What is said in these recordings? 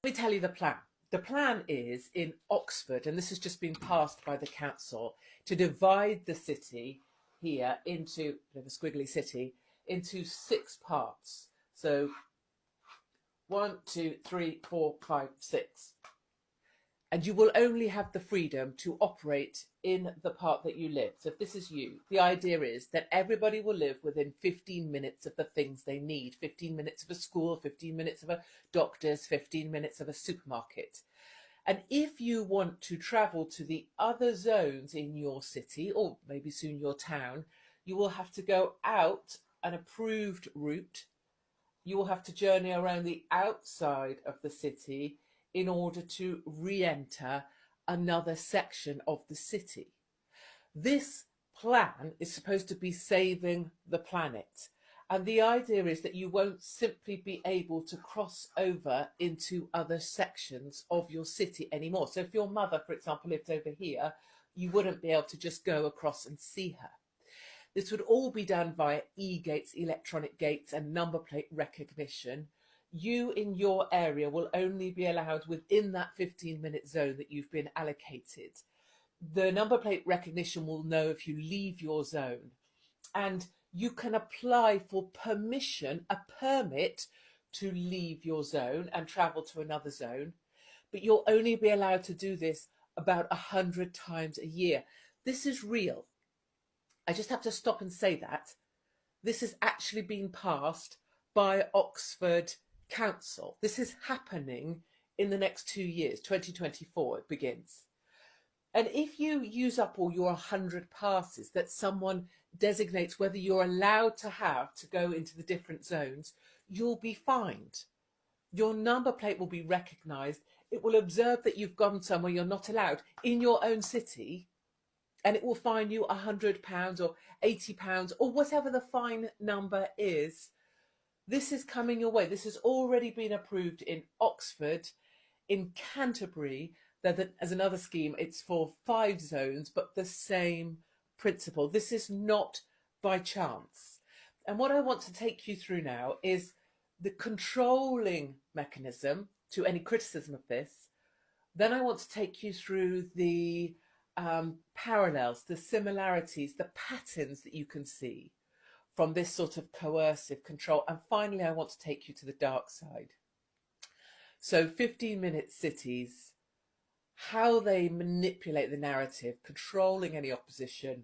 Let me tell you the plan. The plan is in Oxford, and this has just been passed by the council, to divide the city here into, a bit of a squiggly city, into 6 parts. So 1, 2, 3, 4, 5, 6. And you will only have the freedom to operate in the part that you live. So if this is you, the idea is that everybody will live within 15 minutes of the things they need. 15 minutes of a school, 15 minutes of a doctor's, 15 minutes of a supermarket. And if you want to travel to the other zones in your city, or maybe soon your town, you will have to go out an approved route. You will have to journey around the outside of the city in order to re-enter another section of the city. This plan is supposed to be saving the planet. And the idea is that you won't simply be able to cross over into other sections of your city anymore. So if your mother, for example, lived over here, you wouldn't be able to just go across and see her. This would all be done via e-gates, electronic gates, and number plate recognition. You in your area will only be allowed within that 15-minute zone that you've been allocated. The number plate recognition will know if you leave your zone, and you can apply for permission, a permit to leave your zone and travel to another zone, but you'll only be allowed to do this about 100 times a year. This is real. I just have to stop and say that. This has actually been passed by Oxford Council. This is happening in the next 2 years, 2024 it begins. And if you use up all your 100 passes that someone designates whether you're allowed to have to go into the different zones, you'll be fined. Your number plate will be recognised. It will observe that you've gone somewhere you're not allowed in your own city, and it will fine you £100 or £80 or whatever the fine number is. This is coming your way. This has already been approved in Oxford, in Canterbury. As another scheme, it's for 5 zones, but the same principle. This is not by chance. And what I want to take you through now is the controlling mechanism to any criticism of this. Then I want to take you through the parallels, the similarities, the patterns that you can see from this sort of coercive control. And finally, I want to take you to the dark side. So 15-minute cities, how they manipulate the narrative, controlling any opposition,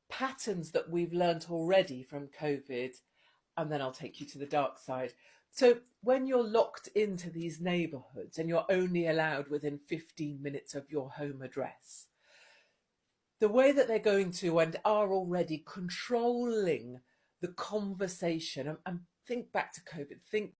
patterns that we've learnt already from COVID, and then I'll take you to the dark side. So when you're locked into these neighbourhoods and you're only allowed within 15 minutes of your home address, the way that they're going to and are already controlling the conversation, and think back to COVID, think